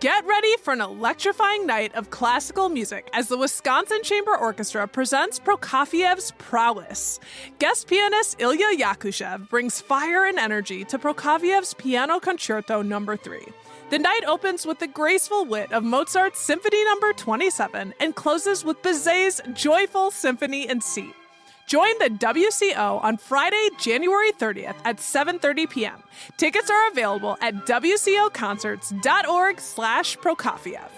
Get ready for an electrifying night of classical music as the Wisconsin Chamber Orchestra presents Prokofiev's prowess. Guest pianist Ilya Yakushev brings fire and energy to Prokofiev's Piano Concerto No. 3. The night opens with the graceful wit of Mozart's Symphony No. 27 and closes with Bizet's joyful Symphony in C. Join the WCO on Friday, January 30th at 7:30 p.m. Tickets are available at wcoconcerts.org/Prokofiev.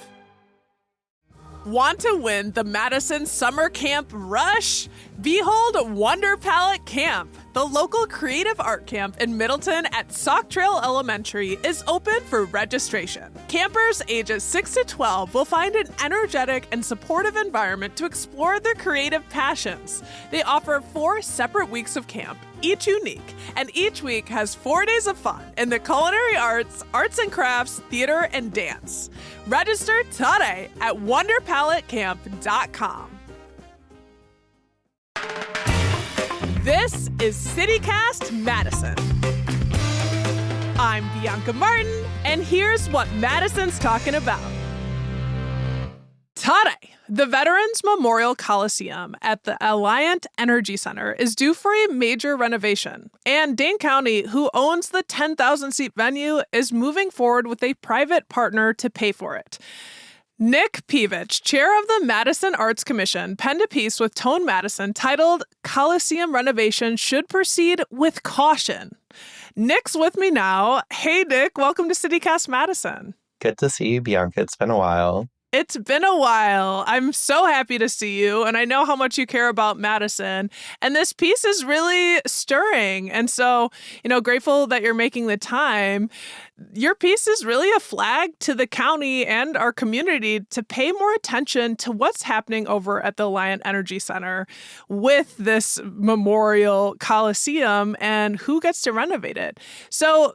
Want to win the Madison Summer Camp Rush? Behold Wonder Palette Camp. The local creative art camp in Middleton at Sauk Trail Elementary is open for registration. Campers ages 6 to 12 will find an energetic and supportive environment to explore their creative passions. They offer 4 separate weeks of camp, each unique, and each week has 4 days of fun in the culinary arts, arts and crafts, theater, and dance. Register today at wonderpaletecamp.com. This is CityCast Madison. I'm Bianca Martin, and here's what Madison's talking about. Today, the Veterans Memorial Coliseum at the Alliant Energy Center is due for a major renovation, and Dane County, who owns the 10,000-seat venue, is moving forward with a private partner to pay for it. Nick Pevich, chair of the Madison Arts Commission, penned a piece with Tone Madison titled Coliseum Renovation Should Proceed with Caution. Nick's with me now. Hey, Nick, welcome to CityCast Madison. Good to see you, Bianca. It's been a while. It's been a while. I'm so happy to see you, and I know how much you care about Madison. And this piece is really stirring. And so, grateful that you're making the time. Your piece is really a flag to the county and our community to pay more attention to what's happening over at the Alliant Energy Center with this Memorial Coliseum and who gets to renovate it. So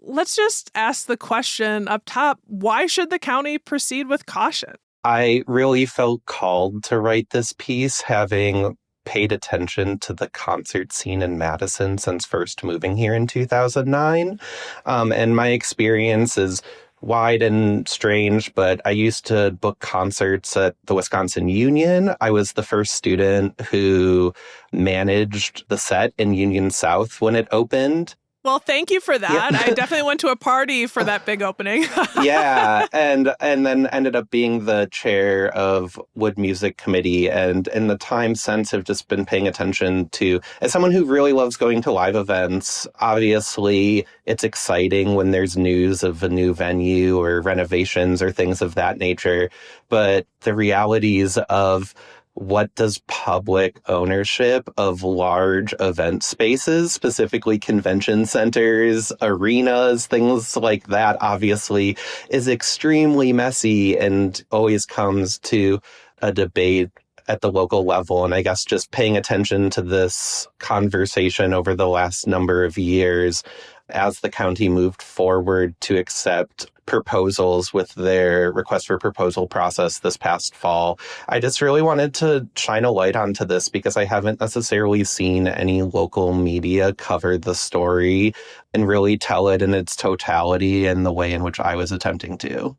let's just ask the question up top, why should the county proceed with caution? I really felt called to write this piece, having paid attention to the concert scene in Madison since first moving here in 2009. And my experience is wide and strange, but I used to book concerts at the Wisconsin Union. I was the first student who managed the set in Union South when it opened. Well, thank you for that. Yeah. I definitely went to a party for that big opening. Yeah, and then ended up being the chair of Wood Music Committee, and in the time since have just been paying attention to, as someone who really loves going to live events, obviously it's exciting when there's news of a new venue or renovations or things of that nature, but the realities of what does public ownership of large event spaces, specifically convention centers, arenas, things like that, obviously is extremely messy and always comes to a debate at the local level. And I guess just paying attention to this conversation over the last number of years as the county moved forward to accept proposals with their request for proposal process this past fall. I just really wanted to shine a light onto this because I haven't necessarily seen any local media cover the story and really tell it in its totality in the way in which I was attempting to.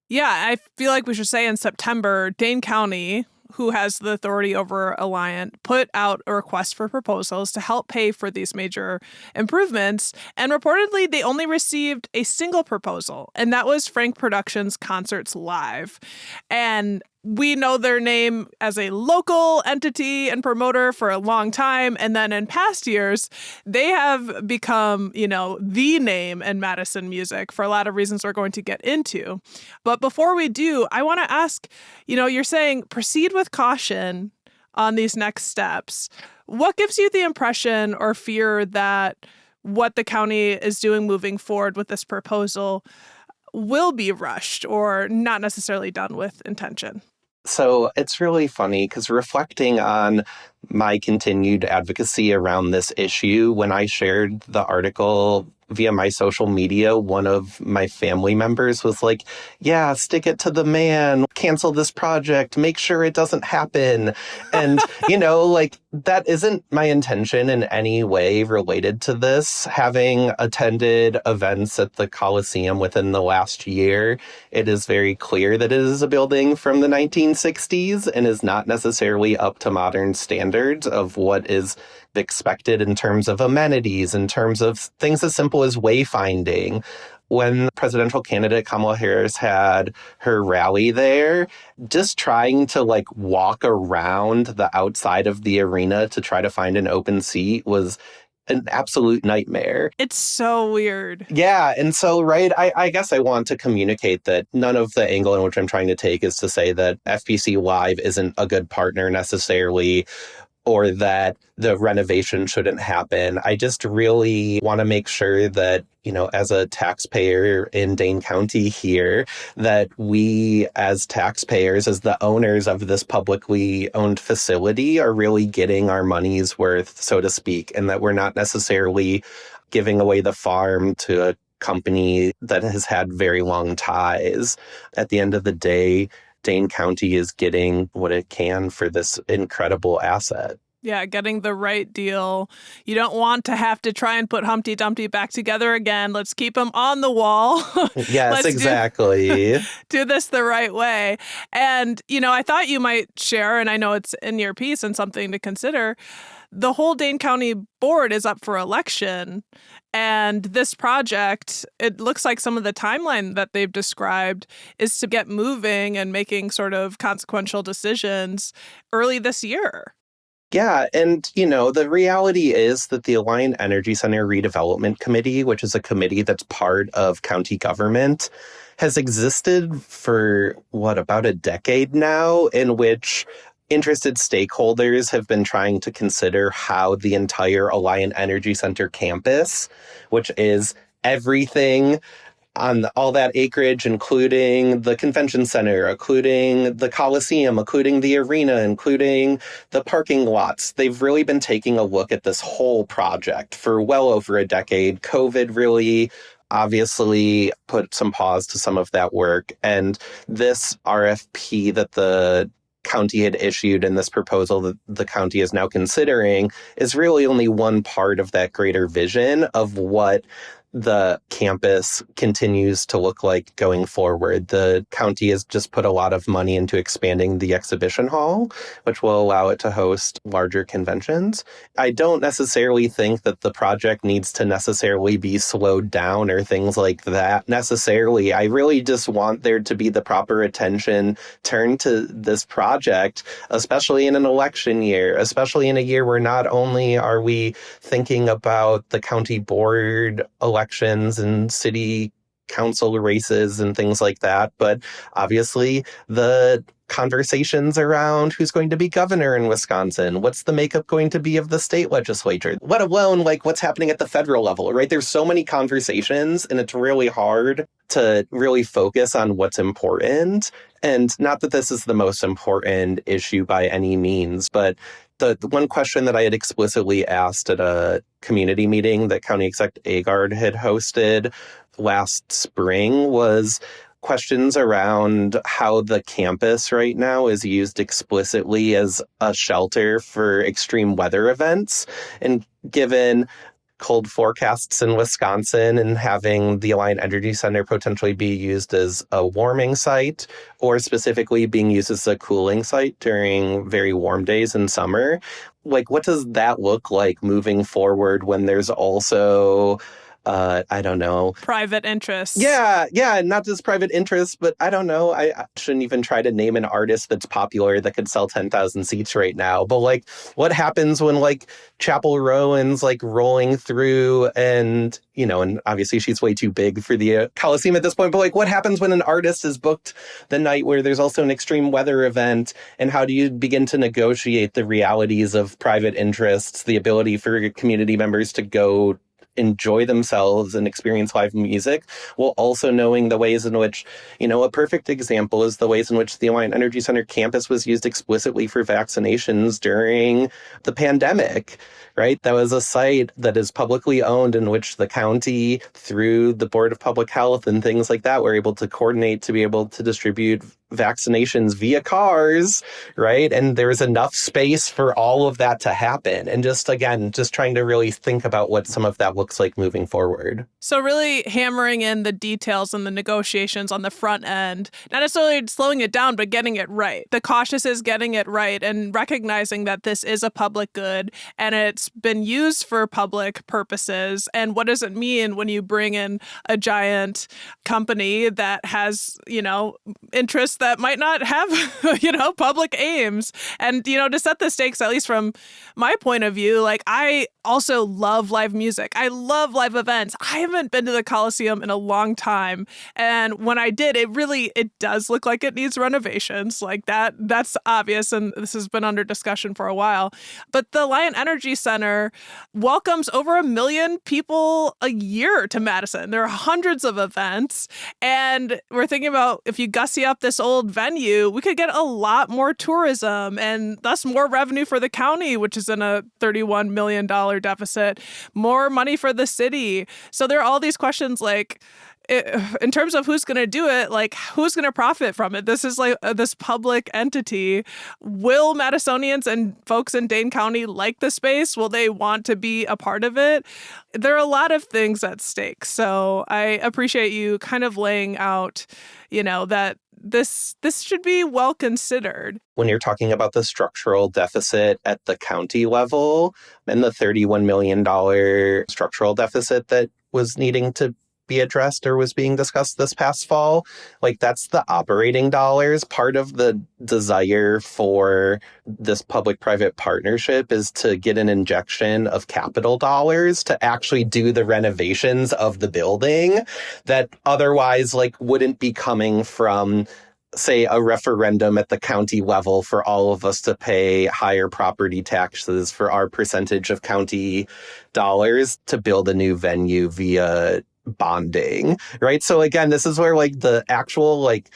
Yeah, I feel like we should say in September, Dane County, who has the authority over Alliant, put out a request for proposals to help pay for these major improvements. And reportedly, they only received a single proposal, and that was Frank Productions Concerts Live. And we know their name as a local entity and promoter for a long time. And then in past years, they have become, the name in Madison music for a lot of reasons we're going to get into. But before we do, I want to ask, you're saying proceed with caution on these next steps. What gives you the impression or fear that what the county is doing moving forward with this proposal will be rushed or not necessarily done with intention? So it's really funny because reflecting on my continued advocacy around this issue, when I shared the article via my social media, one of my family members was like, yeah, stick it to the man, cancel this project, make sure it doesn't happen. And, that isn't my intention in any way related to this. Having attended events at the Coliseum within the last year, it is very clear that it is a building from the 1960s and is not necessarily up to modern standards of what is expected in terms of amenities, in terms of things as simple as wayfinding. When presidential candidate Kamala Harris had her rally there, just trying to like walk around the outside of the arena to try to find an open seat was an absolute nightmare. It's so weird. Yeah. And so, right, I guess I want to communicate that none of the angle in which I'm trying to take is to say that FPC Live isn't a good partner necessarily, or that the renovation shouldn't happen. I just really want to make sure that, as a taxpayer in Dane County here, that we as taxpayers, as the owners of this publicly owned facility, are really getting our money's worth, so to speak, and that we're not necessarily giving away the farm to a company that has had very long ties. At the end of the day, Dane County is getting what it can for this incredible asset. Yeah, getting the right deal. You don't want to have to try and put Humpty Dumpty back together again. Let's keep him on the wall. Yes, exactly. Do this the right way. And, I thought you might share, and I know it's in your piece and something to consider, the whole Dane County board is up for election. And this project, it looks like some of the timeline that they've described is to get moving and making sort of consequential decisions early this year. Yeah, and, the reality is that the Alliant Energy Center Redevelopment Committee, which is a committee that's part of county government, has existed for, about a decade now, in which interested stakeholders have been trying to consider how the entire Alliant Energy Center campus, which is everything on all that acreage, including the convention center, including the Coliseum, including the arena, including the parking lots. They've really been taking a look at this whole project for well over a decade. COVID really obviously put some pause to some of that work. And this RFP that the county had issued and this proposal that the county is now considering is really only one part of that greater vision of what the campus continues to look like going forward. The county has just put a lot of money into expanding the exhibition hall, which will allow it to host larger conventions. I don't necessarily think that the project needs to necessarily be slowed down or things like that necessarily. I really just want there to be the proper attention turned to this project, especially in an election year, especially in a year where not only are we thinking about the county board elections and city council races and things like that, but obviously the conversations around who's going to be governor in Wisconsin, what's the makeup going to be of the state legislature, let alone like what's happening at the federal level, right? There's so many conversations and it's really hard to really focus on what's important. And not that this is the most important issue by any means, but the one question that I had explicitly asked at a community meeting that County Exec Agard had hosted last spring was questions around how the campus right now is used explicitly as a shelter for extreme weather events. And given cold forecasts in Wisconsin and having the Alliant Energy Center potentially be used as a warming site or specifically being used as a cooling site during very warm days in summer. Like, what does that look like moving forward when there's also I don't know. Private interests. Yeah, not just private interests, but I don't know. I shouldn't even try to name an artist that's popular that could sell 10,000 seats right now. But like, what happens when like Chapel Rowan's like rolling through and, and obviously she's way too big for the Coliseum at this point, but like what happens when an artist is booked the night where there's also an extreme weather event, and how do you begin to negotiate the realities of private interests, the ability for community members to go enjoy themselves and experience live music, while also knowing the ways in which, a perfect example is the ways in which the Alliant Energy Center campus was used explicitly for vaccinations during the pandemic, right? That was a site that is publicly owned in which the county, through the Board of Public Health and things like that, were able to coordinate to be able to distribute vaccinations via cars, right? And there's enough space for all of that to happen. And just, again, just trying to really think about what some of that looks like moving forward. So really hammering in the details and the negotiations on the front end, not necessarily slowing it down, but getting it right. The cautious is getting it right and recognizing that this is a public good and it's been used for public purposes. And what does it mean when you bring in a giant company that has, interests that might not have, public aims? And, to set the stakes, at least from my point of view, like I also love live music. I love live events. I haven't been to the Coliseum in a long time. And when I did, it does look like it needs renovations. Like that's obvious. And this has been under discussion for a while. But the Alliant Energy Center welcomes over 1 million people a year to Madison. There are hundreds of events. And we're thinking about if you gussy up this old venue, we could get a lot more tourism and thus more revenue for the county, which is in a $31 million deficit, more money for the city. So there are all these questions like, in terms of who's going to do it, like who's going to profit from it? This is like this public entity. Will Madisonians and folks in Dane County like the space? Will they want to be a part of it? There are a lot of things at stake. So I appreciate you kind of laying out, that this should be well considered. When you're talking about the structural deficit at the county level and the $31 million structural deficit that was needing to be addressed or was being discussed this past fall, like that's the operating dollars. Part of the desire for this public-private partnership is to get an injection of capital dollars to actually do the renovations of the building that otherwise like wouldn't be coming from, say, a referendum at the county level for all of us to pay higher property taxes for our percentage of county dollars to build a new venue via bonding, right? So again, this is where like the actual like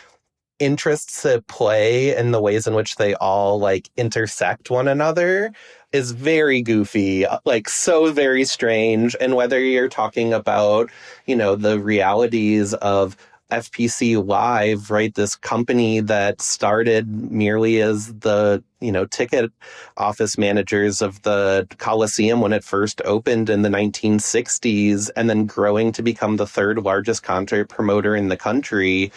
interests at play and the ways in which they all like intersect one another is very goofy, like so very strange. And whether you're talking about, the realities of FPC Live, right? This company that started merely as the, ticket office managers of the Coliseum when it first opened in the 1960s, and then growing to become the third largest concert promoter in the country.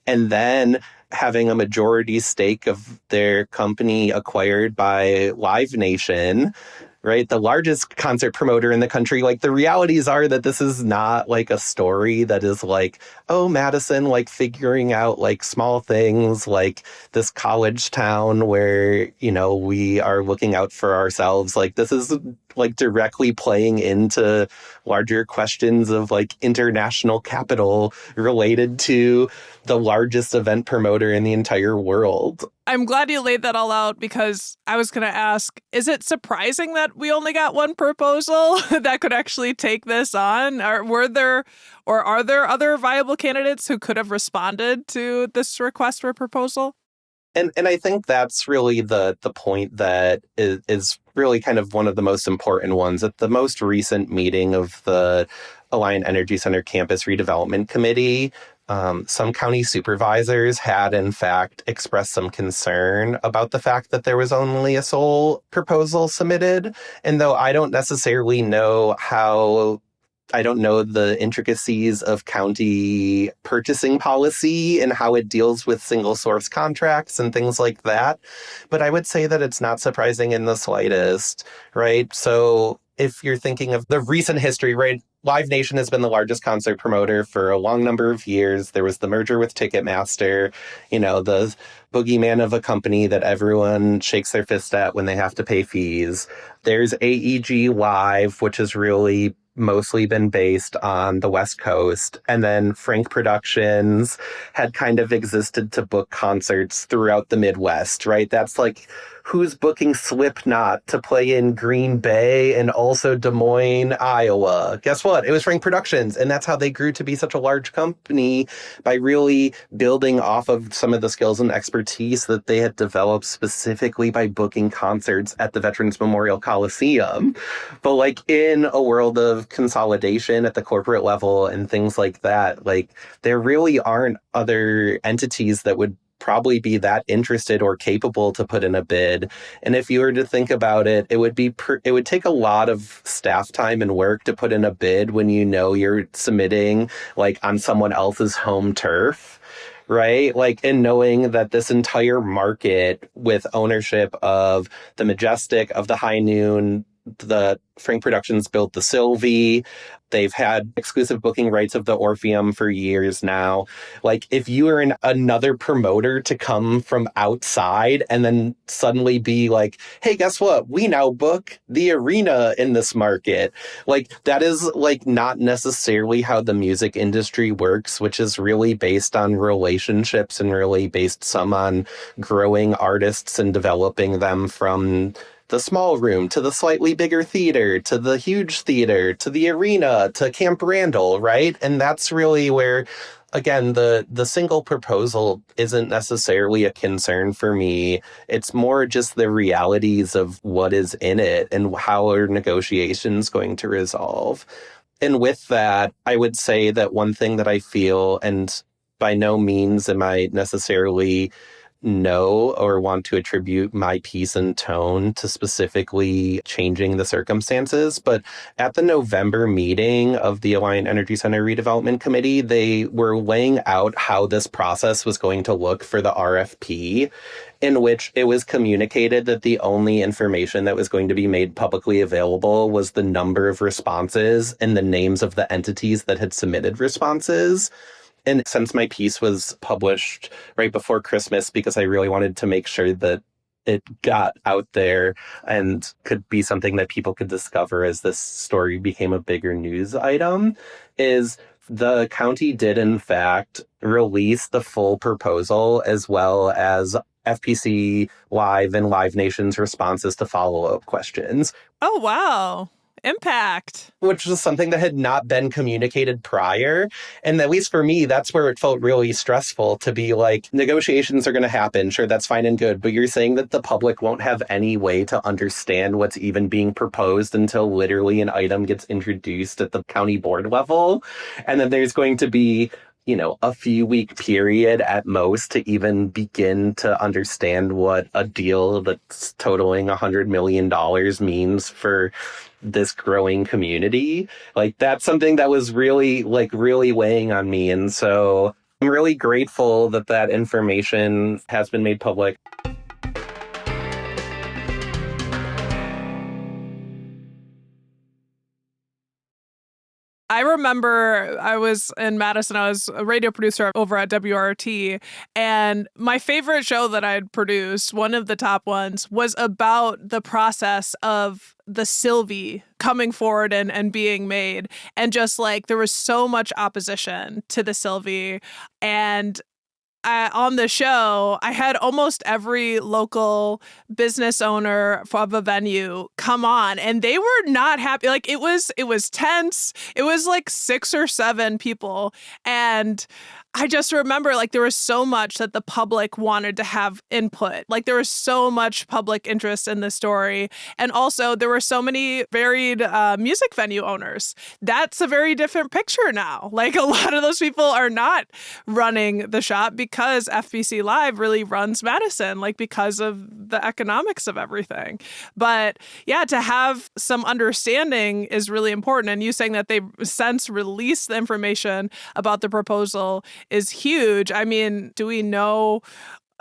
And then having a majority stake of their company acquired by Live Nation, right? The largest concert promoter in the country. Like the realities are that this is not like a story that is like, oh, Madison, like figuring out like small things like this college town where, we are looking out for ourselves. Like this is like directly playing into larger questions of like international capital related to the largest event promoter in the entire world. I'm glad you laid that all out because I was going to ask, is it surprising that we only got one proposal that could actually take this on? Are there other viable candidates who could have responded to this request for proposal? And I think that's really the point that is really kind of one of the most important ones. At the most recent meeting of the Alliant Energy Center Campus Redevelopment Committee, some county supervisors had, in fact, expressed some concern about the fact that there was only a sole proposal submitted. And though I don't necessarily know I don't know the intricacies of county purchasing policy and how it deals with single source contracts and things like that. But I would say that it's not surprising in the slightest, right? So if you're thinking of the recent history, right? Live Nation has been the largest concert promoter for a long number of years. There was the merger with Ticketmaster, the boogeyman of a company that everyone shakes their fist at when they have to pay fees. There's AEG Live, which has really mostly been based on the West Coast. And then Frank Productions had kind of existed to book concerts throughout the Midwest, right? That's like who's booking Slipknot to play in Green Bay and also Des Moines, Iowa. Guess what? It was Frank Productions. And that's how they grew to be such a large company, by really building off of some of the skills and expertise that they had developed specifically by booking concerts at the Veterans Memorial Coliseum. But like in a world of consolidation at the corporate level and things like that, like there really aren't other entities that would probably be that interested or capable to put in a bid. And if you were to think about it, it would it would take a lot of staff time and work to put in a bid when you know you're submitting like on someone else's home turf. Right? Like, in knowing that this entire market with ownership of the Majestic, of the High Noon, the Frank Productions built the Sylvie. They've had exclusive booking rights of the Orpheum for years now. Like, if you are another promoter to come from outside and then suddenly be like, hey, guess what? We now book the arena in this market. Like, that is like not necessarily how the music industry works, which is really based on relationships and really based some on growing artists and developing them from the small room to the slightly bigger theater to the huge theater to the arena to Camp Randall, right? And that's really where, again, the single proposal isn't necessarily a concern for me. It's more just the realities of what is in it and how are negotiations going to resolve. And with that, I would say that one thing that I feel, and by no means am I necessarily know or want to attribute my piece and tone to specifically changing the circumstances. But at the November meeting of the Alliant Energy Center Redevelopment Committee, they were laying out how this process was going to look for the RFP, in which it was communicated that the only information that was going to be made publicly available was the number of responses and the names of the entities that had submitted responses. And since my piece was published right before Christmas, because I really wanted to make sure that it got out there and could be something that people could discover as this story became a bigger news item, is the county did in fact release the full proposal as well as FPC Live and Live Nation's responses to follow-up questions. Oh, wow. Impact. Which was something that had not been communicated prior. And at least for me, that's where it felt really stressful to be like, negotiations are going to happen. Sure, that's fine and good. But you're saying that the public won't have any way to understand what's even being proposed until literally an item gets introduced at the county board level. And then there's going to be, you know, a few week period at most to even begin to understand what a deal that's totaling $100 million means for this growing community. Like, that's something that was really weighing on me. And so I'm really grateful that that information has been made public. I remember I was in Madison. I was a radio producer over at WRT, and my favorite show that I'd produced, one of the top ones, was about the process of the Sylvie coming forward and being made. And just like there was so much opposition to the Sylvie. And on the show, I had almost every local business owner of a venue come on, and they were not happy. Like, it was tense. It was like 6 or 7 people, and I just remember, like, there was so much that the public wanted to have input. Like, there was so much public interest in the story. And also, there were so many varied music venue owners. That's a very different picture now. Like, a lot of those people are not running the shop because FBC Live really runs Madison, like, because of the economics of everything. But yeah, to have some understanding is really important. And you saying that they've since released the information about the proposal is huge. I mean, do we know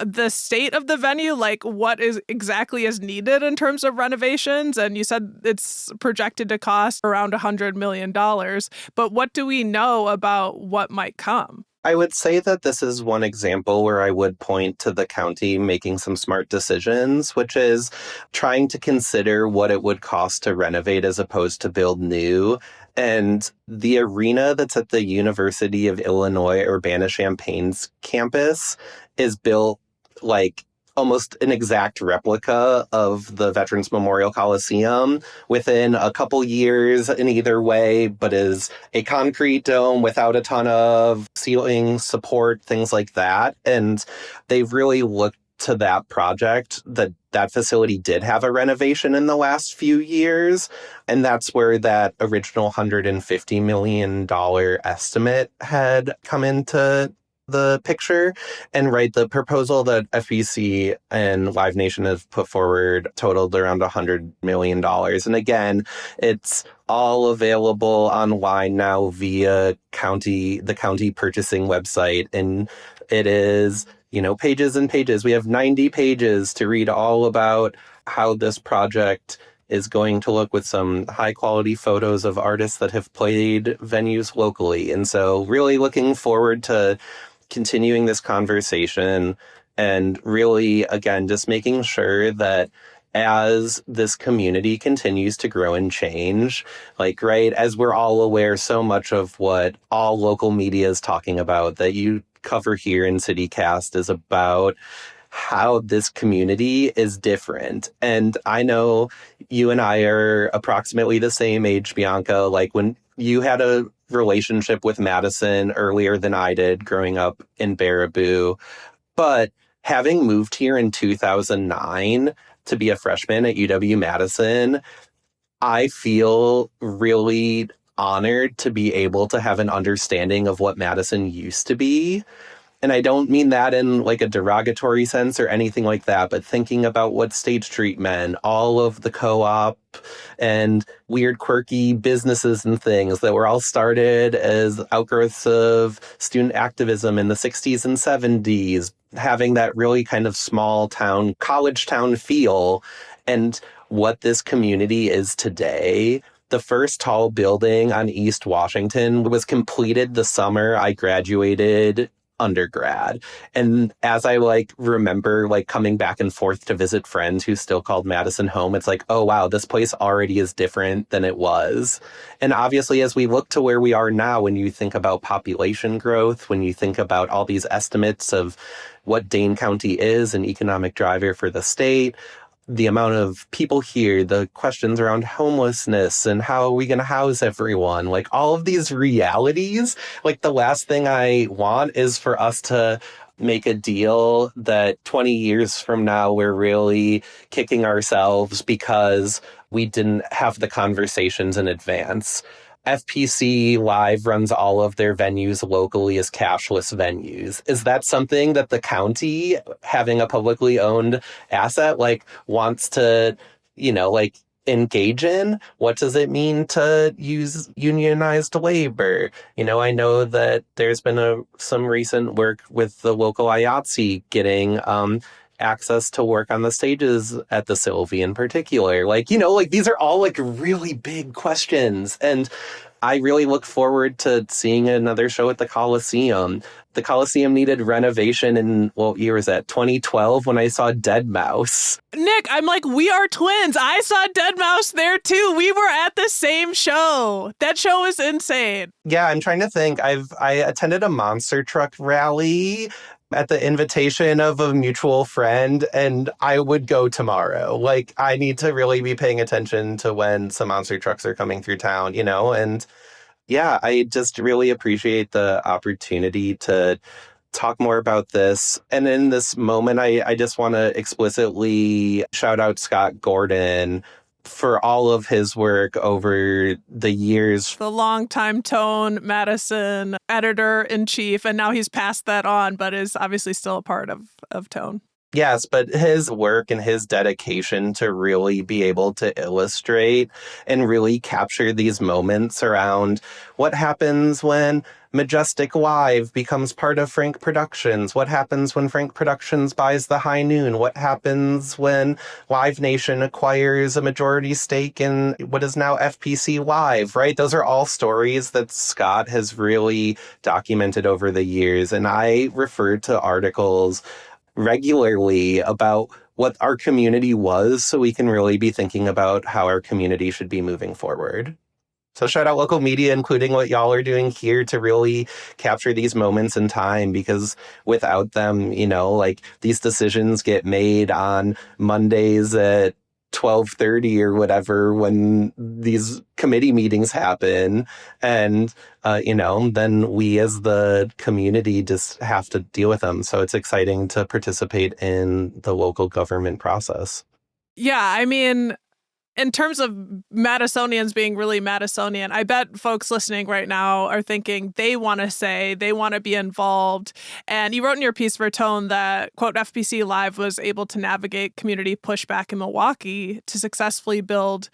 the state of the venue, like what is exactly is needed in terms of renovations? And you said it's projected to cost around $100 million. But what do we know about what might come? I would say that this is one example where I would point to the county making some smart decisions, which is trying to consider what it would cost to renovate as opposed to build new. And the arena that's at the University of Illinois Urbana-Champaign's campus is built like almost an exact replica of the Veterans Memorial Coliseum within a couple years in either way, but is a concrete dome without a ton of ceiling support, things like that. And they've really looked to that project, that facility did have a renovation in the last few years. And that's where that original $150 million estimate had come into the picture. And right, the proposal that FEC and Live Nation have put forward totaled around $100 million. And again, it's all available online now via the county purchasing website. And it is, pages and pages. We have 90 pages to read all about how this project is going to look, with some high quality photos of artists that have played venues locally. And so really looking forward to continuing this conversation, and really, again, just making sure that as this community continues to grow and change, like, right, as we're all aware, so much of what all local media is talking about that you cover here in CityCast is about how this community is different. And I know you and I are approximately the same age, Bianca. Like, when you had a relationship with Madison earlier than I did growing up in Baraboo, but having moved here in 2009 to be a freshman at UW-Madison, I feel really honored to be able to have an understanding of what Madison used to be. And I don't mean that in like a derogatory sense or anything like that, but thinking about what State Street meant, all of the co-op and weird, quirky businesses and things that were all started as outgrowths of student activism in the 60s and 70s, having that really kind of small town, college town feel, and what this community is today. The first tall building on East Washington was completed the summer I graduated undergrad. And as I remember coming back and forth to visit friends who still called Madison home, it's like, oh wow, this place already is different than it was. And obviously, as we look to where we are now, when you think about population growth, when you think about all these estimates of what Dane County is, an economic driver for the state, the amount of people here, the questions around homelessness and how are we going to house everyone, like all of these realities, like the last thing I want is for us to make a deal that 20 years from now we're really kicking ourselves because we didn't have the conversations in advance. FPC Live runs all of their venues locally as cashless venues. Is that something that the county, having a publicly owned asset, wants to, engage in? What does it mean to use unionized labor? I know that there's been some recent work with the local IATSE getting access to work on the stages at the Sylvie in particular. These are all really big questions. And I really look forward to seeing another show at the Coliseum. The Coliseum needed renovation in, what year was that? 2012 when I saw Dead Mouse. Nick, I'm like, we are twins. I saw Dead Mouse there too. We were at the same show. That show is insane. Yeah, I'm trying to think. I attended a monster truck rally at the invitation of a mutual friend, and I would go tomorrow. I need to really be paying attention to when some monster trucks are coming through town, and yeah, I just really appreciate the opportunity to talk more about this. And in this moment, I just want to explicitly shout out Scott Gordon for all of his work over the years. The longtime Tone Madison editor-in-chief, and now he's passed that on, but is obviously still a part of Tone. Yes, but his work and his dedication to really be able to illustrate and really capture these moments around what happens when Majestic Live becomes part of Frank Productions, what happens when Frank Productions buys the High Noon, what happens when Live Nation acquires a majority stake in what is now FPC Live, right? Those are all stories that Scott has really documented over the years. And I refer to articles regularly about what our community was, so we can really be thinking about how our community should be moving forward. So shout out local media, including what y'all are doing here, to really capture these moments in time, because without them, these decisions get made on Mondays at 12:30 or whatever when these committee meetings happen, and then we as the community just have to deal with them. So it's exciting to participate in the local government process. Yeah, I mean, in terms of Madisonians being really Madisonian, I bet folks listening right now are thinking they want to say, they want to be involved. And you wrote in your piece for Tone that, quote, FPC Live was able to navigate community pushback in Milwaukee to successfully build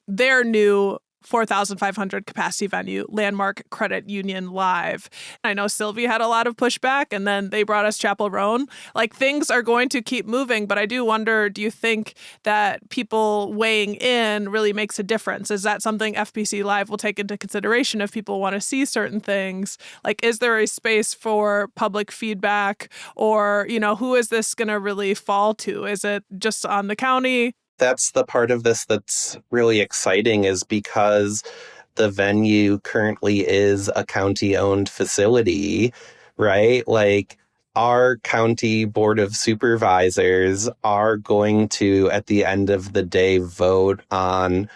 their new 4,500 capacity venue, Landmark Credit Union Live. I know Sylvie had a lot of pushback, and then they brought us Chapel Roan. Like, things are going to keep moving, but I do wonder, do you think that people weighing in really makes a difference? Is that something FPC Live will take into consideration if people want to see certain things? Like, is there a space for public feedback, or, who is this going to really fall to? Is it just on the county? That's the part of this that's really exciting, is because the venue currently is a county-owned facility, right? Like, our county board of supervisors are going to, at the end of the day, vote on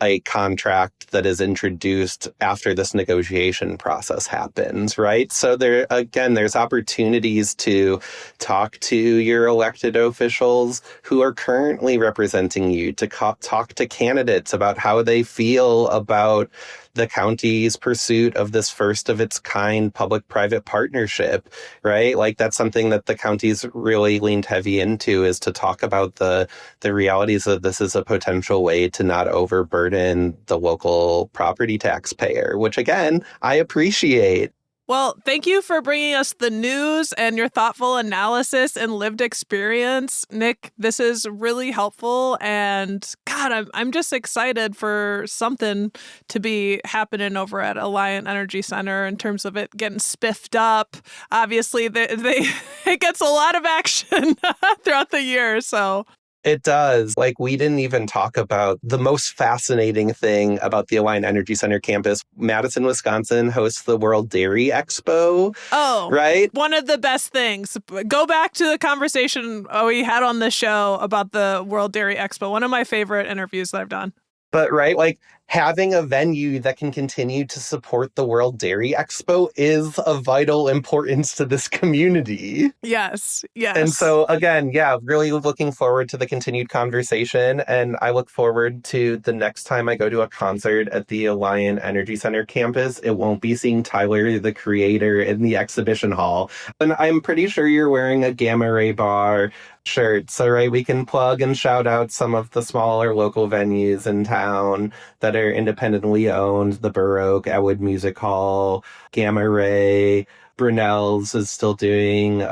a contract that is introduced after this negotiation process happens, right? So there's opportunities to talk to your elected officials who are currently representing you, to talk to candidates about how they feel about the county's pursuit of this first of its kind public-private partnership, right? Like, that's something that the county's really leaned heavy into, is to talk about the realities of this as a potential way to not overburden the local property taxpayer, which, again, I appreciate. Well, thank you for bringing us the news and your thoughtful analysis and lived experience, Nick. This is really helpful, and God, I'm just excited for something to be happening over at Alliant Energy Center in terms of it getting spiffed up. Obviously, it gets a lot of action throughout the year, so. It does. Like, we didn't even talk about the most fascinating thing about the Alliant Energy Center campus. Madison, Wisconsin hosts the World Dairy Expo. Oh, right? One of the best things. Go back to the conversation we had on the show about the World Dairy Expo. One of my favorite interviews that I've done. But, right, like, having a venue that can continue to support the World Dairy Expo is of vital importance to this community. Yes. And so, again, really looking forward to the continued conversation. And I look forward to the next time I go to a concert at the Alliant Energy Center campus. It won't be seeing Tyler, the Creator, in the exhibition hall. And I'm pretty sure you're wearing a Gamma Ray Bar shirt. So, right, we can plug and shout out some of the smaller local venues in town that are independently owned. The Baroque, Atwood Music Hall, Gamma Ray, Brunel's is still doing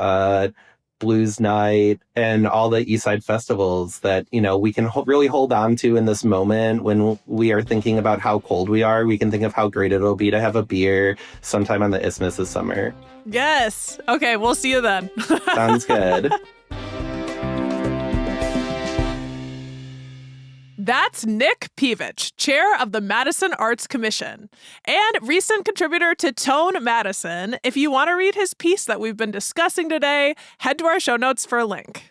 Blues Night, and all the Eastside festivals that, we can really hold on to in this moment when we are thinking about how cold we are. We can think of how great it'll be to have a beer sometime on the Isthmus this summer. Yes. Okay, we'll see you then. Sounds good. That's Nick Pevich, chair of the Madison Arts Commission and recent contributor to Tone Madison. If you want to read his piece that we've been discussing today, head to our show notes for a link.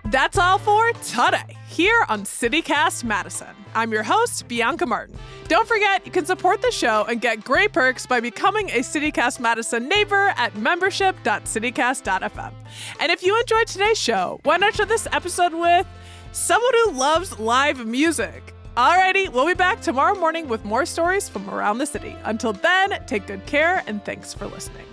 That's all for today here on CityCast Madison. I'm your host, Bianca Martin. Don't forget, you can support the show and get great perks by becoming a CityCast Madison neighbor at membership.citycast.fm. And if you enjoyed today's show, why not share this episode with someone who loves live music? Alrighty, we'll be back tomorrow morning with more stories from around the city. Until then, take good care and thanks for listening.